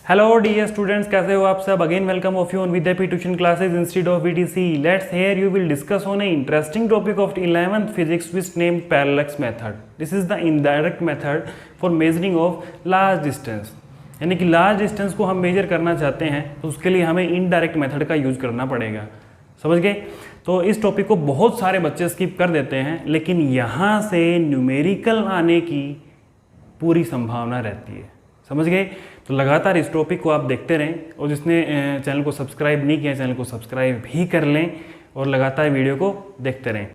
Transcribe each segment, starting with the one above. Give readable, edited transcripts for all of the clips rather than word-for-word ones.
Hello dear students, कैसे हो आप सब। Again welcome of you on Vidyapi tuition classes institute of VTC. Let's here you will discuss on an interesting topic of 11th physics which named parallax method. This is the indirect method for measuring of large distance. यानी कि large distance को हम major करना चाहते हैं तो उसके लिए हमें इनडायरेक्ट मेथड का यूज़ करना पड़ेगा। समझ गए। तो इस टॉपिक को बहुत सारे बच्चे स्किप कर देते हैं, लेकिन यहाँ से न्यूमेरिकल आने की पूरी संभावना रहती है। समझ गए। तो लगातार इस टॉपिक को आप देखते रहें, और जिसने चैनल को सब्सक्राइब नहीं किया चैनल को सब्सक्राइब भी कर लें और लगातार वीडियो को देखते रहें।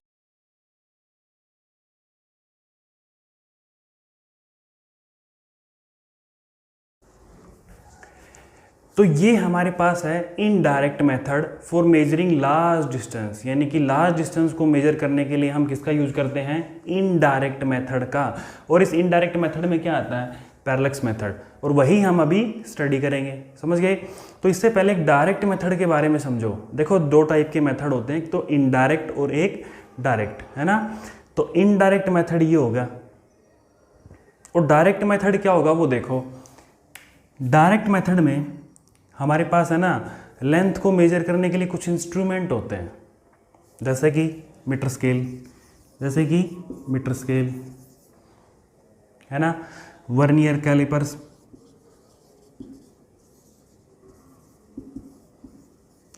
तो ये हमारे पास है indirect method for measuring large distance, यानी कि लार्ज डिस्टेंस को मेजर करने के लिए हम किसका यूज करते हैं, इनडायरेक्ट मेथड का। और इस इनडायरेक्ट मेथड में क्या आता है, पैरेलक्स मेथड, और वही हम अभी स्टडी करेंगे। समझ गए। तो इससे पहले एक डायरेक्ट मेथड के बारे में समझो। देखो, दो टाइप के मेथड होते हैं, एक तो इनडायरेक्ट और एक डायरेक्ट, है ना। तो इनडायरेक्ट मेथड ये होगा और डायरेक्ट मेथड क्या होगा वो देखो। डायरेक्ट मेथड में हमारे पास है ना, लेंथ को मेजर करने के लिए कुछ इंस्ट्रूमेंट होते हैं, जैसे कि मीटर स्केल, है ना, वर्नियर कैलिपर्स,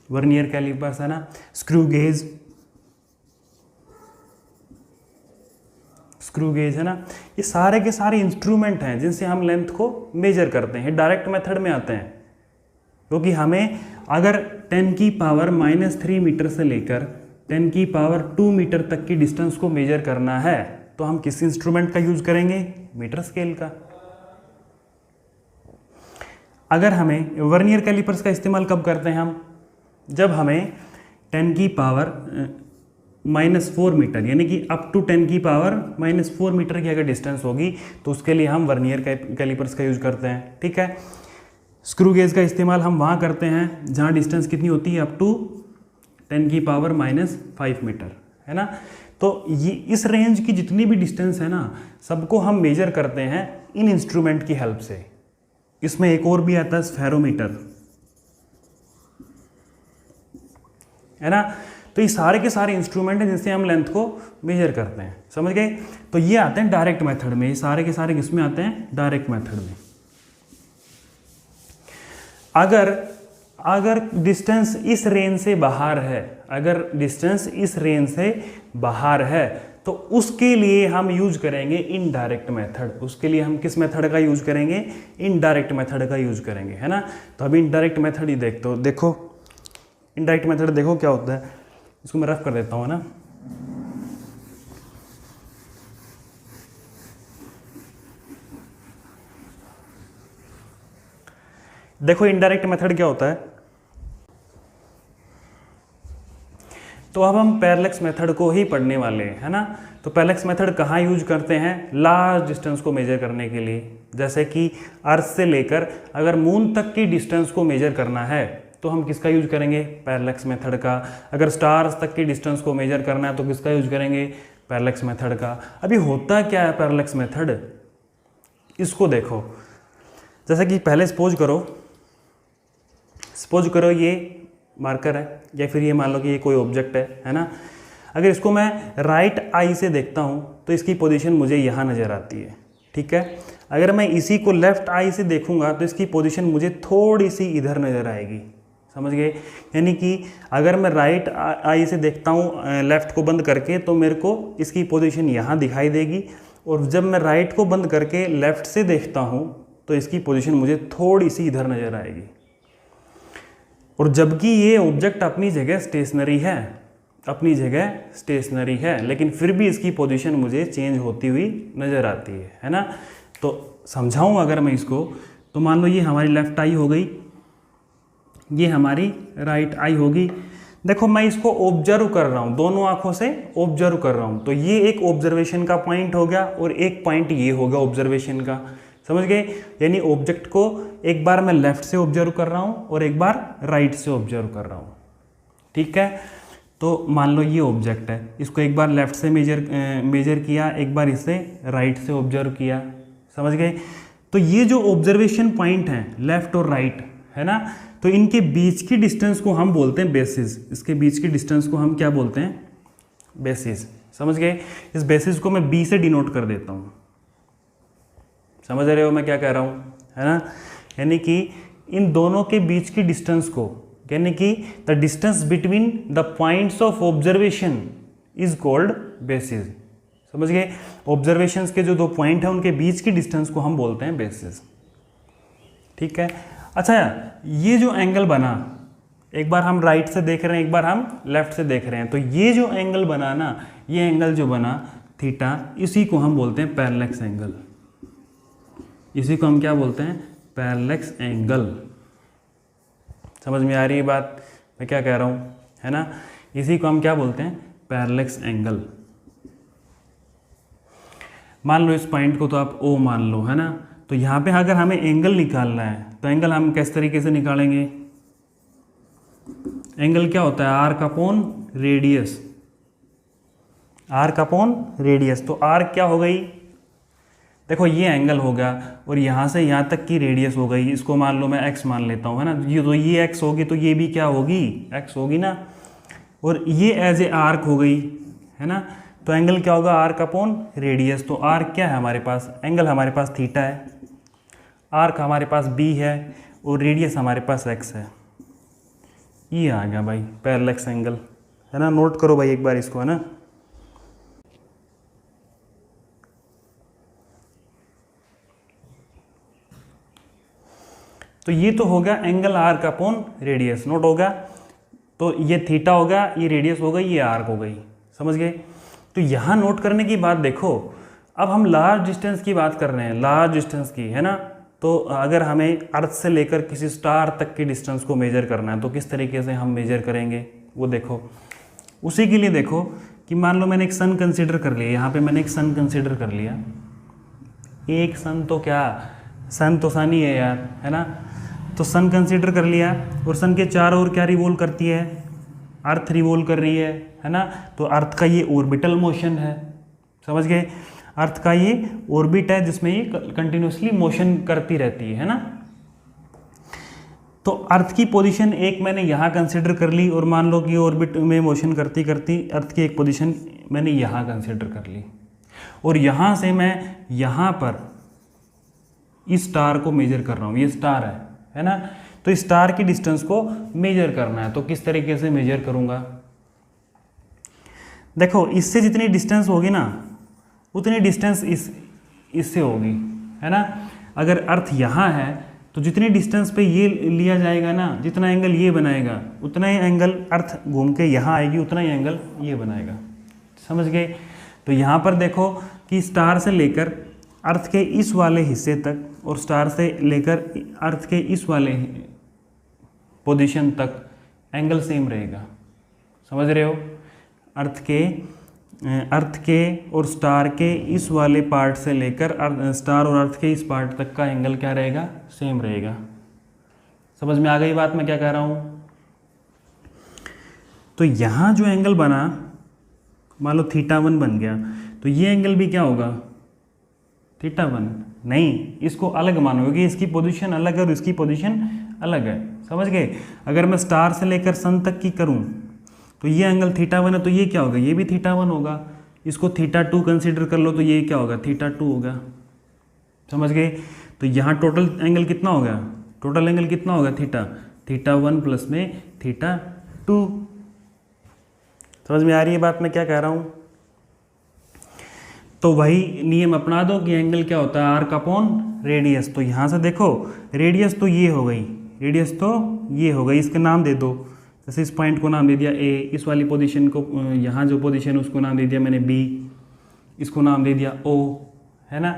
है ना, स्क्रू गेज है ना। ये सारे के सारे इंस्ट्रूमेंट हैं जिनसे हम लेंथ को मेजर करते हैं। डायरेक्ट मेथड में आते हैं, क्योंकि हमें अगर 10 की पावर -3 मीटर से लेकर 10 की पावर 2 मीटर तक की डिस्टेंस को मेजर करना है तो हम किस इंस्ट्रूमेंट का यूज करेंगे, मीटर स्केल का। अगर हमें वर्नियर कैलिपर्स का इस्तेमाल कब करते हैं हम, जब हमें 10 की पावर -4 मीटर, यानी कि अप टू 10 की पावर -4 मीटर की अगर डिस्टेंस होगी तो उसके लिए हम वर्नियर कैलिपर्स का यूज करते हैं। ठीक है। स्क्रू गेज का इस्तेमाल हम वहाँ करते हैं जहाँ डिस्टेंस कितनी होती है, अप टू 10 की पावर -5 मीटर, है ना। तो ये इस रेंज की जितनी भी डिस्टेंस है ना, सबको हम मेजर करते हैं इन इंस्ट्रूमेंट की हेल्प से। इसमें एक और भी आता है स्फेरोमीटर, है ना। तो ये सारे के सारे इंस्ट्रूमेंट हैं जिनसे हम लेंथ को मेजर करते हैं। समझ गए। तो ये आते हैं डायरेक्ट मेथड में, ये सारे के सारे किसमें आते हैं, डायरेक्ट मेथड में। अगर डिस्टेंस इस रेंज से बाहर है, तो उसके लिए हम यूज करेंगे इनडायरेक्ट मेथड। उसके लिए हम किस मेथड का यूज करेंगे, इनडायरेक्ट मेथड का यूज करेंगे, है ना। तो अभी इनडायरेक्ट मेथड ही देखो इनडायरेक्ट मेथड देखो क्या होता है। इसको मैं रफ कर देता हूँ ना। देखो इनडायरेक्ट मेथड क्या होता है। तो अब हम पैरेलक्स मेथड को ही पढ़ने वाले हैं, है ना। तो पैरेलक्स मेथड कहाँ यूज करते हैं, लार्ज डिस्टेंस को मेजर करने के लिए। जैसे कि अर्थ से लेकर अगर मून तक की डिस्टेंस को मेजर करना है तो हम किसका यूज करेंगे, पैरेलक्स मेथड का। अगर स्टार्स तक की डिस्टेंस को मेजर करना है तो किसका यूज करेंगे, पैरेलक्स मेथड का। अभी होता क्या है पैरेलक्स मेथड, इसको देखो। जैसे कि पहले सपोज करो ये मार्कर है, या फिर ये मान लो कि ये कोई ऑब्जेक्ट है ना। अगर इसको मैं राइट आई से देखता हूँ तो इसकी पोजीशन मुझे यहाँ नज़र आती है। ठीक है। अगर मैं इसी को लेफ्ट आई से देखूँगा तो इसकी पोजीशन मुझे थोड़ी सी इधर नज़र आएगी। समझ गए। यानी कि अगर मैं राइट आई से देखता हूँ लेफ़्ट को बंद करके तो मेरे को इसकी पोजीशन यहाँ दिखाई देगी, और जब मैं राइट को बंद करके लेफ़्ट से देखता हूँ तो इसकी पोजीशन मुझे थोड़ी सी इधर नज़र आएगी। और जबकि ये ऑब्जेक्ट अपनी जगह स्टेशनरी है, लेकिन फिर भी इसकी पोजीशन मुझे चेंज होती हुई नज़र आती है ना। तो समझाऊँ अगर मैं इसको, तो मान लो ये हमारी लेफ़्ट आई हो गई, ये हमारी राइट आई होगी। देखो मैं इसको ऑब्जर्व कर रहा हूँ, दोनों आँखों से ऑब्जर्व कर रहा हूँ। तो ये एक ऑब्जर्वेशन का पॉइंट हो गया और एक पॉइंट ये होगा ऑब्जर्वेशन का। समझ गए। यानी ऑब्जेक्ट को एक बार मैं लेफ्ट से ऑब्जर्व कर रहा हूँ और एक बार राइट से ऑब्जर्व कर रहा हूँ। ठीक है। तो मान लो ये ऑब्जेक्ट है, इसको एक बार लेफ्ट से मेजर किया, एक बार इसे राइट से ऑब्जर्व किया। समझ गए। तो ये जो ऑब्जर्वेशन पॉइंट हैं लेफ्ट और राइट, है ना, तो इनके बीच की डिस्टेंस को हम बोलते हैं बेसिस। इसके बीच की डिस्टेंस को हम क्या बोलते हैं? बेसिस। समझ गए? इस बेसिस को मैं बी से डिनोट कर देता हूँ। समझ रहे हो मैं क्या कह रहा हूँ, है ना? यानी कि इन दोनों के बीच की डिस्टेंस को, यानी कि the distance between the points of observation is called basis. समझ गए? ऑब्जर्वेशंस के जो दो पॉइंट हैं उनके बीच की डिस्टेंस को हम बोलते हैं बेसिस। ठीक है। अच्छा, ये जो एंगल बना, एक बार हम राइट से देख रहे हैं, एक बार हम लेफ्ट से देख रहे हैं, तो ये जो एंगल बना ना, ये एंगल जो बना थीटा, इसी को हम बोलते हैं पैरेलक्स एंगल। इसी को हम क्या बोलते हैं? पैरेलक्स एंगल। समझ में आ रही है बात मैं क्या कह रहा हूँ, है ना? इसी को हम क्या बोलते हैं? पैरेलक्स एंगल। मान लो इस पॉइंट को तो आप O मान लो, है ना? तो यहाँ पे अगर हमें एंगल निकालना है तो एंगल हम किस तरीके से निकालेंगे? एंगल क्या होता है? Arc upon radius. Arc upon radius. तो आर्क क्या हो गई? देखो ये एंगल होगा और यहाँ से यहाँ तक की रेडियस हो गई, इसको मान लो मैं x मान लेता हूँ, है ना? ये तो ये x होगी तो ये भी क्या होगी? x होगी ना। और ये एज ए आर्क हो गई, है ना? तो एंगल क्या होगा? Arc upon radius. तो आर्क क्या है हमारे पास? एंगल हमारे पास थीटा है, आर्क हमारे पास b है और रेडियस हमारे पास x है। ये आ गया भाई पैरेलक्स एंगल, है ना? नोट करो भाई एक बार इसको, है ना? तो ये तो होगा angle arc upon radius, note होगा। तो ये थीटा होगा, ये रेडियस हो गई, ये आर्क हो गई। समझ गए? तो यहाँ नोट करने की बात देखो, अब हम लार्ज डिस्टेंस की बात कर रहे हैं, लार्ज डिस्टेंस की, है ना? तो अगर हमें अर्थ से लेकर किसी स्टार तक की डिस्टेंस को मेजर करना है तो किस तरीके से हम मेजर करेंगे वो देखो। उसी के लिए देखो कि मान लो मैंने एक सन कंसिडर कर लिया, यहाँ पे मैंने एक सन कंसिडर कर लिया। एक सन तो क्या, सन तो सन ही है यार, है ना? तो सन कंसिडर कर लिया और सन के चारों ओर क्या रिवॉल्व करती है? अर्थ रिवॉल्व कर रही है ना? तो अर्थ का ये ऑर्बिटल मोशन है। समझ गए? अर्थ का ये ऑर्बिट है जिसमें ये कंटिन्यूसली मोशन करती रहती है ना? तो अर्थ की पोजीशन एक मैंने यहाँ कंसिडर कर ली और मान लो कि ऑर्बिट में मोशन करती करती अर्थ की एक पोजीशन मैंने यहाँ कंसिडर कर ली और यहाँ से मैं यहाँ पर इस स्टार को मेजर कर रहा हूँ। ये स्टार है ना? तो इस स्टार की डिस्टेंस को मेजर करना है, तो किस तरीके से मेजर करूँगा? देखो इससे जितनी डिस्टेंस होगी ना उतनी डिस्टेंस इससे होगी, है ना? अगर अर्थ यहाँ है तो जितनी डिस्टेंस पे ये लिया जाएगा ना, जितना एंगल ये बनाएगा उतना ही एंगल अर्थ घूम के यहाँ आएगी, उतना ही एंगल ये बनाएगा। समझ गए? तो यहाँ पर देखो कि स्टार से लेकर अर्थ के इस वाले हिस्से तक और स्टार से लेकर अर्थ के इस वाले पोजीशन तक एंगल सेम रहेगा। समझ रहे हो? अर्थ के और स्टार के इस वाले पार्ट से लेकर स्टार और अर्थ के इस पार्ट तक का एंगल क्या रहेगा? सेम रहेगा। समझ में आ गई बात मैं क्या कह रहा हूँ? तो यहाँ जो एंगल बना, मान लो θ1 बन गया, तो ये एंगल भी क्या होगा? θ1 नहीं, इसको अलग मानोगे, इसकी पोजीशन अलग है और इसकी पोजीशन अलग है। समझ गए? अगर मैं स्टार से लेकर सन तक की करूं तो ये एंगल θ1 है, तो ये क्या होगा? ये भी θ1 होगा। इसको θ2 कंसीडर कर लो तो ये क्या होगा? θ2 होगा। समझ गए? तो यहाँ टोटल एंगल कितना हो गया? टोटल एंगल कितना होगा? θ1 प्लस में θ2। समझ में आ रही है बात मैं क्या कह रहा हूँ? तो वही नियम अपना दो कि एंगल क्या होता है? Arc upon radius. तो यहाँ से देखो रेडियस तो ये हो गई, रेडियस तो ये हो गई, इसके नाम दे दो। जैसे इस पॉइंट को नाम दे दिया ए, इस वाली पोजीशन को, यहाँ जो पोजीशन है उसको नाम दे दिया मैंने बी, इसको नाम दे दिया ओ, है ना?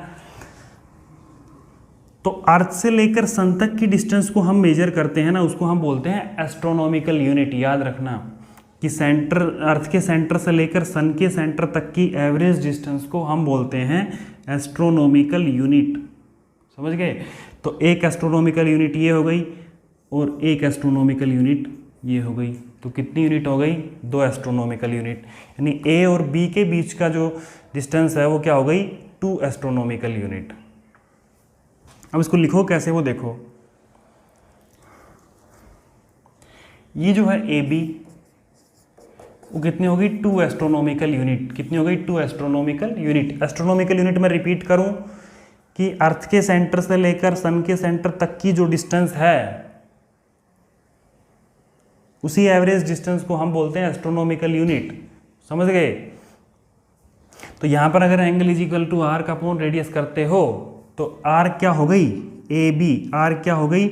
तो अर्थ से लेकर सन तक की डिस्टेंस को हम मेजर करते हैं ना, उसको हम बोलते हैं एस्ट्रोनॉमिकल यूनिट। याद रखना कि सेंटर, अर्थ के सेंटर से लेकर सन के सेंटर तक की एवरेज डिस्टेंस को हम बोलते हैं एस्ट्रोनॉमिकल यूनिट। समझ गए? तो एक एस्ट्रोनॉमिकल यूनिट ये हो गई और एक एस्ट्रोनॉमिकल यूनिट ये हो गई। तो कितनी यूनिट हो गई? 2 एस्ट्रोनॉमिकल यूनिट। यानी ए और बी के बीच का जो डिस्टेंस है वो क्या हो गई? 2 एस्ट्रोनॉमिकल यूनिट। अब इसको लिखो कैसे वो देखो। ये जो है ए बी वो कितनी होगी 2 एस्ट्रोनॉमिकल यूनिट। कितनी हो गई 2 एस्ट्रोनॉमिकल यूनिट। एस्ट्रोनॉमिकल यूनिट में रिपीट करूं कि अर्थ के सेंटर से लेकर सन के सेंटर तक की जो डिस्टेंस है उसी एवरेज डिस्टेंस को हम बोलते हैं एस्ट्रोनॉमिकल यूनिट। समझ गए। तो यहां पर अगर angle is equal to arc upon radius करते हो तो आर्क क्या हो गई ए बी। आर्क क्या हो गई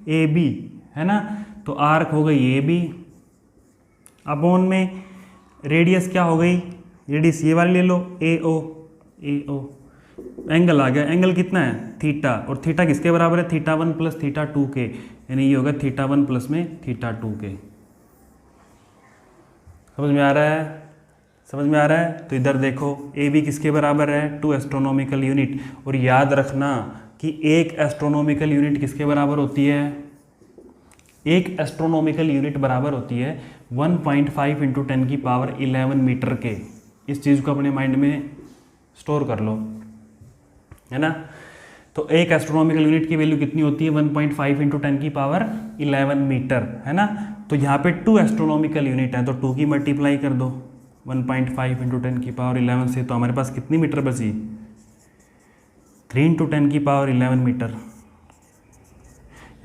ए बी, है ना। तो आर्क हो गई ए बी अपॉन में रेडियस क्या हो गई, रेडियस ये वाली ले लो ए ओ। ए ओ एंगल आ गया। एंगल कितना है थीटा, और थीटा किसके बराबर है थीटा 1 प्लस थीटा 2 के, यानी ये होगा थीटा 1 प्लस में थीटा 2 के। समझ में आ रहा है, समझ में आ रहा है। तो इधर देखो ए बी किसके बराबर है 2 एस्ट्रोनॉमिकल यूनिट। और याद रखना कि एक एस्ट्रोनॉमिकल यूनिट किसके बराबर होती है, एक एस्ट्रोनॉमिकल यूनिट बराबर होती है 1.5 इंटू 10 की पावर 11 मीटर के। इस चीज़ को अपने माइंड में स्टोर कर लो, है ना। तो एक एस्ट्रोनॉमिकल यूनिट की वैल्यू कितनी होती है 1.5 इंटू 10 की पावर 11 मीटर, है ना। तो यहाँ पे 2 एस्ट्रोनॉमिकल यूनिट है तो 2 की मल्टीप्लाई कर दो 1.5 इंटू 10 की पावर 11 से, तो हमारे पास कितनी मीटर बची 3 इंटू 10 की पावर 11 मीटर।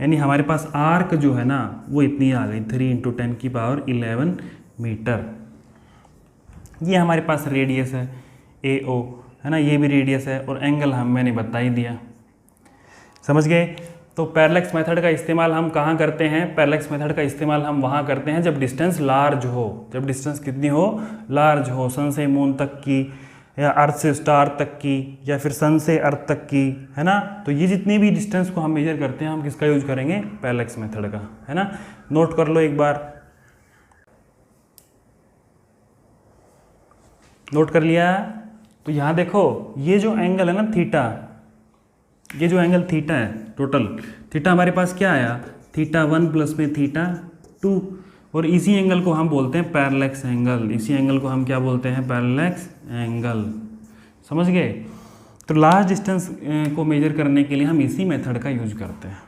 यानी हमारे पास आर्क जो है ना वो इतनी आ गई 3 इंटू 10 की पावर 11 मीटर। ये हमारे पास रेडियस है ए ओ, है ना। ये भी रेडियस है और एंगल मैंने बता ही दिया। समझ गए। तो पैरेलैक्स मेथड का इस्तेमाल हम कहाँ करते हैं, पैरेलैक्स मेथड का इस्तेमाल हम वहाँ करते हैं जब डिस्टेंस लार्ज हो। जब डिस्टेंस कितनी हो लार्ज हो, सन से मून तक की या अर्थ से स्टार तक की या फिर सन से अर्थ तक की, है ना। तो ये जितनी भी डिस्टेंस को हम मेजर करते हैं हम किसका यूज करेंगे पैरेलैक्स मेथड का, है ना। नोट कर लो एक बार, नोट कर लिया। तो यहाँ देखो ये जो एंगल है ना थीटा, ये जो एंगल थीटा है टोटल थीटा हमारे पास क्या आया थीटा 1 प्लस में थीटा 2, और इसी एंगल को हम बोलते हैं पैरेलैक्स एंगल। इसी एंगल को हम क्या बोलते हैं पैरेलैक्स एंगल। समझ गए। तो लार्ज डिस्टेंस को मेजर करने के लिए हम इसी मेथड का यूज करते हैं।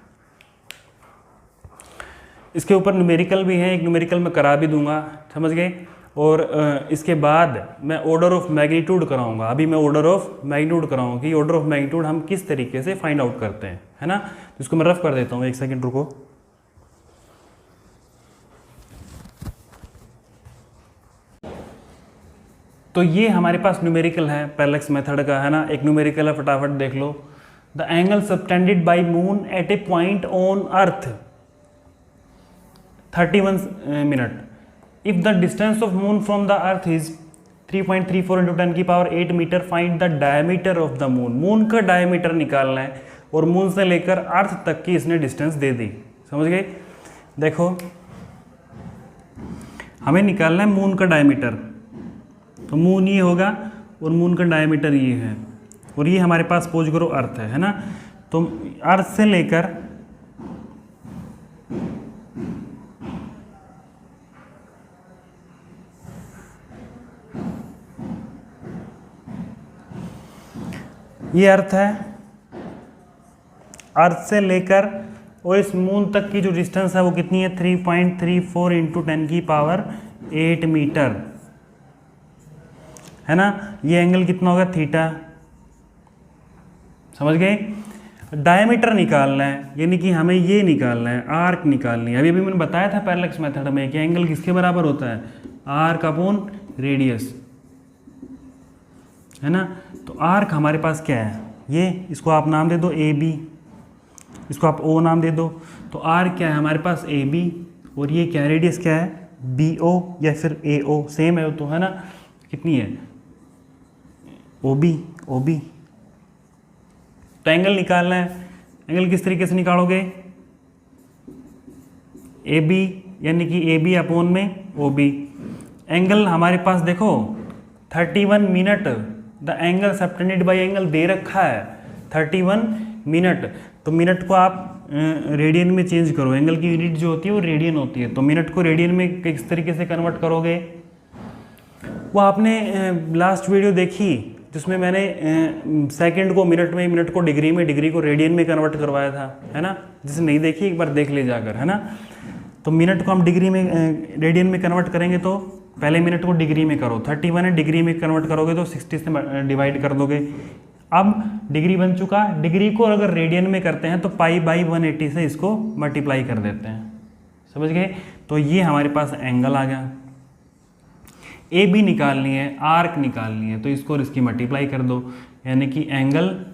इसके ऊपर न्यूमेरिकल भी है, एक न्यूमेरिकल मैं करा भी दूंगा। समझ गए। और इसके बाद मैं ऑर्डर ऑफ मैग्नीट्यूड कराऊंगा। अभी मैं ऑर्डर ऑफ मैग्नीट्यूड कराऊंगा कि ऑर्डर ऑफ मैग्नीट्यूड हम किस तरीके से फाइंड आउट करते हैं, है ना। तो इसको मैं रफ कर देता हूँ, एक सेकंड रुको। तो ये हमारे पास न्यूमेरिकल है पैरेलैक्स मेथड का, है ना। एक न्यूमेरिकल है, फटाफट देख लो। The angle subtended by moon at a point on earth 31 minute. If the distance of moon from the earth is 3.34 into 10 की power 8 meter, find the diameter of the moon. Moon का diameter निकालना है और moon से लेकर अर्थ तक की इसने डिस्टेंस दे दी। समझ गए। देखो हमें निकालना है मून का डायमीटर, तो मून ये होगा और मून का डायमीटर ये है, और ये हमारे पास पोज करो अर्थ है ना। तो अर्थ से लेकर ये अर्थ है, अर्थ से लेकर और इस मून तक की जो डिस्टेंस है वो कितनी है 3.34 इंटू 10 की पावर 8 मीटर, है ना। ये एंगल कितना होगा थीटा। समझ गए। डायमीटर निकालना है, यानी कि हमें ये निकालना है, आर्क निकालनी है। अभी मैंने बताया था पैरेलैक्स मेथड में कि एंगल किसके बराबर होता है आर्क अपॉन रेडियस, है ना। तो आर्क हमारे पास क्या है ये, इसको आप नाम दे दो ए बी, इसको आप ओ नाम दे दो। तो आर्क क्या है हमारे पास ए बी, और ये क्या रेडियस क्या है बी ओ या फिर ए ओ, सेम है तो, है ना। कितनी है ओ बी, ओ बी। तो एंगल निकालना है। एंगल किस तरीके से निकालोगे ए बी, यानी कि ए बी अपॉन में ओ बी। एंगल हमारे पास देखो 31 minute, the angle subtended by angle दे रखा है 31 मिनट। तो मिनट को आप रेडियन में चेंज करो, एंगल की यूनिट जो होती है वो रेडियन होती है। तो मिनट को रेडियन में किस तरीके से कन्वर्ट करोगे, वो आपने लास्ट वीडियो देखी जिसमें मैंने सेकंड को मिनट में, मिनट को डिग्री में, डिग्री को रेडियन में कन्वर्ट करवाया था, है ना। जिसे नहीं देखी एक बार देख ले जाकर, है ना। तो मिनट को हम डिग्री में, रेडियन में कन्वर्ट करेंगे तो पहले मिनट को डिग्री में करो, 31 है, डिग्री में कन्वर्ट करोगे तो 60 से डिवाइड कर दोगे। अब डिग्री बन चुका, डिग्री को अगर रेडियन में करते हैं तो π/180 से इसको मल्टीप्लाई कर देते हैं, समझ गए। तो ये हमारे पास एंगल आ गया। ए बी निकालनी है, आर्क निकालनी है, तो इसको और इसकी मल्टीप्लाई कर दो, यानी कि एंगल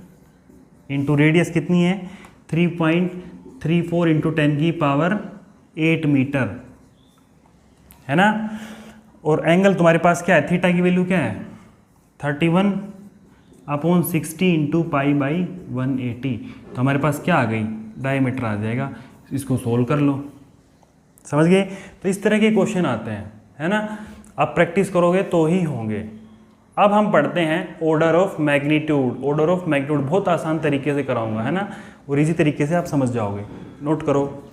इंटू रेडियस कितनी है 3.34 इंटू 10⁸ मीटर, है ना। और एंगल तुम्हारे पास क्या है, थीटा की वैल्यू क्या है 31/60 इंटू π/180। तो हमारे पास क्या आ गई, डायमीटर आ जाएगा। इसको सोल्व कर लो, समझ गए। तो इस तरह के क्वेश्चन आते हैं, है ना। अब प्रैक्टिस करोगे तो ही होंगे। अब हम पढ़ते हैं order of magnitude. Order of magnitude बहुत आसान तरीके से कराऊंगा, है ना, और इजी तरीके से आप समझ जाओगे। नोट करो।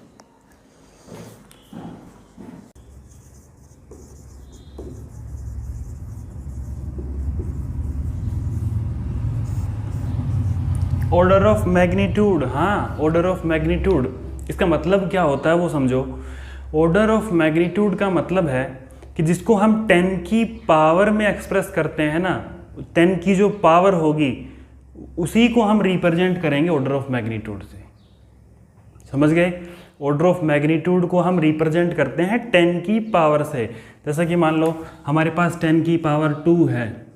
ऑर्डर ऑफ मैग्नीट्यूड, हाँ, ऑर्डर ऑफ मैग्नीट्यूड, इसका मतलब क्या होता है वो समझो। ऑर्डर ऑफ मैग्नीट्यूड का मतलब है कि जिसको हम 10 की पावर में एक्सप्रेस करते हैं ना, 10 की जो पावर होगी उसी को हम रिप्रेजेंट करेंगे ऑर्डर ऑफ मैग्नीट्यूड से, समझ गए। ऑर्डर ऑफ मैग्नीट्यूड को हम रिप्रेजेंट करते हैं 10 की पावर से। जैसा कि मान लो हमारे पास 10 की पावर 2 है,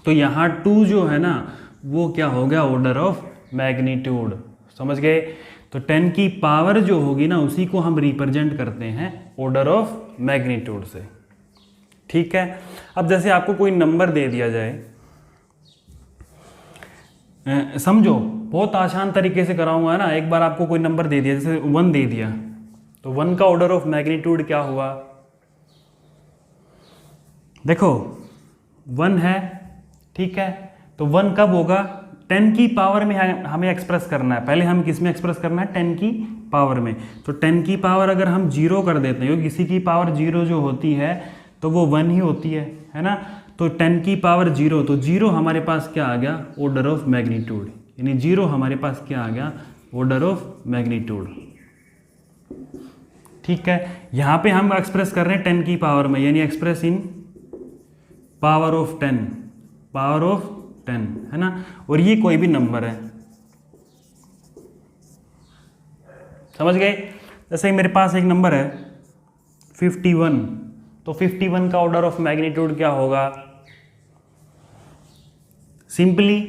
तो यहाँ 2 जो है ना वो क्या हो गया, ऑर्डर ऑफ मैग्नीट्यूड, समझ गए। तो 10 की पावर जो होगी ना उसी को हम रिप्रेजेंट करते हैं ऑर्डर ऑफ मैग्नीट्यूड से, ठीक है। अब जैसे आपको कोई नंबर दे दिया जाए, समझो बहुत आसान तरीके से कराऊंगा ना। एक बार आपको कोई नंबर दे दिया, जैसे 1 दे दिया, तो 1 का ऑर्डर ऑफ मैग्नीट्यूड क्या हुआ, देखो 1 है, ठीक है। तो 1 कब होगा, 10 की पावर में हमें एक्सप्रेस करना है। पहले हम किस में एक्सप्रेस करना है, 10 की पावर में। तो 10 की पावर अगर हम 0 कर देते हैं, क्योंकि किसी की पावर 0 जो होती है तो वो 1 ही होती है ना। तो 10 की पावर 0, तो 0 हमारे पास क्या आ गया, ऑर्डर ऑफ मैग्नीट्यूड, यानी 0 हमारे पास क्या आ गया, ऑर्डर ऑफ मैग्नीट्यूड, ठीक है। यहाँ पे हम एक्सप्रेस कर रहे हैं 10 की पावर में, यानी express in power of 10, power of 10, है ना। और ये कोई भी नंबर है, समझ गए। जैसे मेरे पास एक नंबर है 51, तो 51 का ऑर्डर ऑफ मैग्नीट्यूड क्या होगा, सिंपली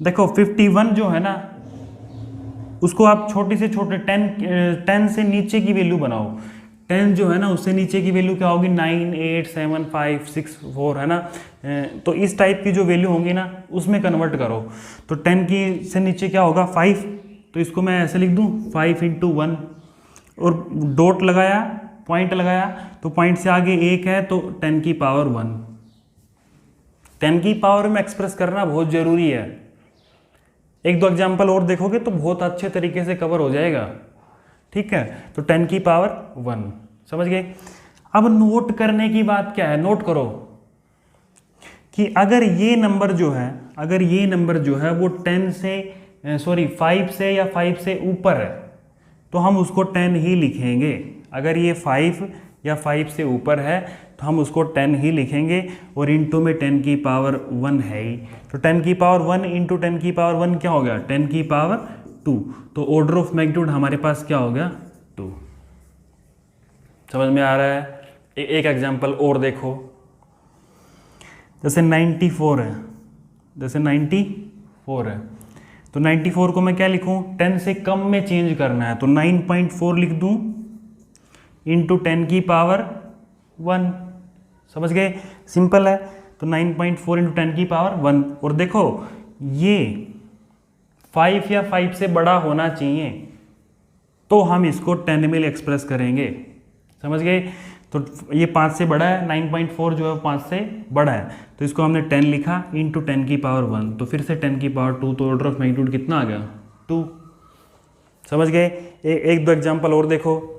देखो 51 जो है ना उसको आप छोटे से छोटे 10 से नीचे की वैल्यू बनाओ। 10 जो है ना उससे नीचे की वैल्यू क्या होगी, 9, 8, 7, 5, 6, 4, है ना। तो इस टाइप की जो वैल्यू होंगी ना उसमें कन्वर्ट करो। तो 10 की से नीचे क्या होगा 5, तो इसको मैं ऐसे लिख दूं 5 × 1, और डॉट लगाया, पॉइंट लगाया, तो पॉइंट से आगे 1 है, तो 10 की पावर 1। 10 की पावर में एक्सप्रेस करना बहुत ज़रूरी है। एक दो एग्जाम्पल और देखोगे तो बहुत अच्छे तरीके से कवर हो जाएगा, ठीक है। तो 10 की पावर 1, समझ गए। अब नोट करने की बात क्या है, नोट करो कि अगर ये नंबर जो है, अगर ये नंबर जो है वो 5 से या 5 से ऊपर है तो हम उसको 10 ही लिखेंगे। अगर ये 5 या 5 से ऊपर है तो हम उसको 10 ही लिखेंगे, और इंटू में 10 की पावर 1 है ही। तो 10 की पावर 1 इंटू 10 की पावर 1 क्या हो गया, 10 की पावर 2। तो ऑर्डर ऑफ मैग्नीट्यूड हमारे पास क्या हो गया, 2। समझ में आ रहा है। एक एग्जांपल और देखो, जैसे 94 है, जैसे 94 है, तो 94 को मैं क्या लिखूं, 10 से कम में चेंज करना है, तो 9.4 लिख दूं इंटू 10 की पावर 1, समझ गए, सिंपल है। तो 9.4 इंटू 10 की पावर 1, और देखो ये 5 या 5 से बड़ा होना चाहिए तो हम इसको 10 में एक्सप्रेस करेंगे, समझ गए। तो ये 5 से बड़ा है, 9.4 जो है 5 से बड़ा है, तो इसको हमने 10 लिखा इंटू 10 की पावर 1, तो फिर से 10 की पावर 2, तो ऑर्डर ऑफ मैग्नीट्यूड कितना आ गया, 2, समझ गए। एक दो एग्जांपल और देखो,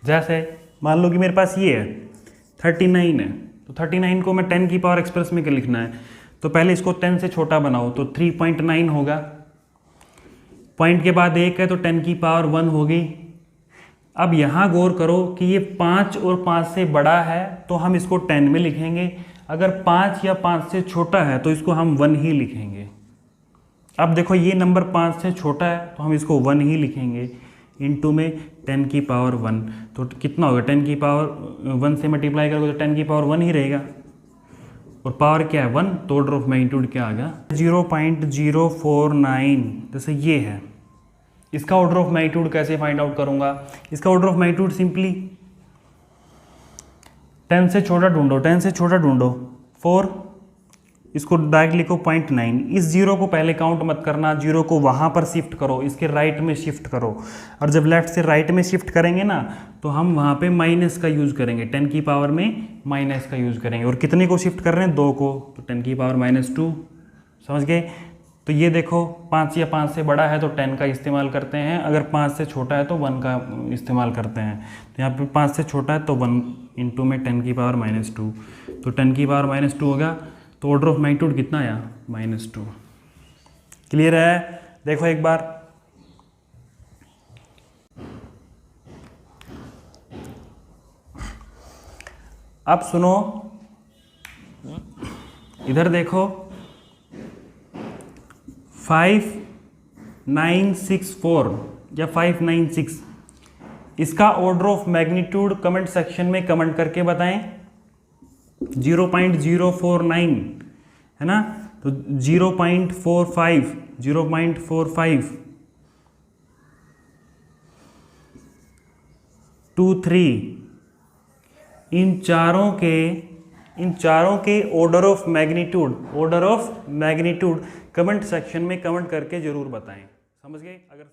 जैसे मान लो कि मेरे पास ये है 39 है, तो 39 को मैं 10 की पावर एक्सप्रेस में क्या लिखना है, तो पहले इसको 10 से छोटा बनाओ तो 3.9 होगा, पॉइंट के बाद 1 है तो 10 की पावर 1 होगी। अब यहाँ गौर करो कि ये 5 और 5 से बड़ा है तो हम इसको 10 में लिखेंगे, अगर 5 या 5 से छोटा है तो इसको हम 1 ही लिखेंगे। अब देखो ये नंबर 5 से छोटा है तो हम इसको 1 ही लिखेंगे, इनटू में 10 की पावर 1, तो कितना होगा 10 की पावर 1 से मल्टीप्लाई करोगे तो 10 की पावर 1 ही रहेगा, और पावर क्या है 1, तो ऑर्डर ऑफ मैग्नीट्यूड क्या आ गया 0.049। जैसे ये है, इसका ऑर्डर ऑफ मैग्नीट्यूड कैसे फाइंड आउट करूंगा, इसका ऑर्डर ऑफ मैग्नीट्यूड सिंपली 10 से छोटा ढूंढो, 10 से छोटा ढूंढो 4, इसको डायरेक्ट लिखो 0.9, इस जीरो को पहले काउंट मत करना, जीरो को वहाँ पर शिफ्ट करो, इसके राइट में शिफ्ट करो, और जब लेफ्ट से राइट में शिफ्ट करेंगे ना तो हम वहाँ पे माइनस का यूज़ करेंगे, 10 की पावर में माइनस का यूज़ करेंगे, और कितने को शिफ्ट कर रहे हैं 2 को, तो 10 की पावर -2, समझ गए। तो ये देखो 5 या 5 से बड़ा है तो 10 का इस्तेमाल करते हैं, अगर 5 से छोटा है तो 1 का इस्तेमाल करते हैं, तो यहाँ पे 5 से छोटा है तो 1 इंटू में 10 की पावर -2, तो 10 की पावर -2 होगा, तो ऑर्डर ऑफ मैग्नीट्यूड कितना आया -2। क्लियर है, देखो एक बार, अब सुनो इधर देखो 5964 या 596, इसका order of magnitude comment section में कमेंट करके बताएं। 0.049 है ना, तो 0.45, 0.45, 23, इन चारों के order of magnitude comment section में कमेंट करके जरूर बताएं। समझ गए? अगर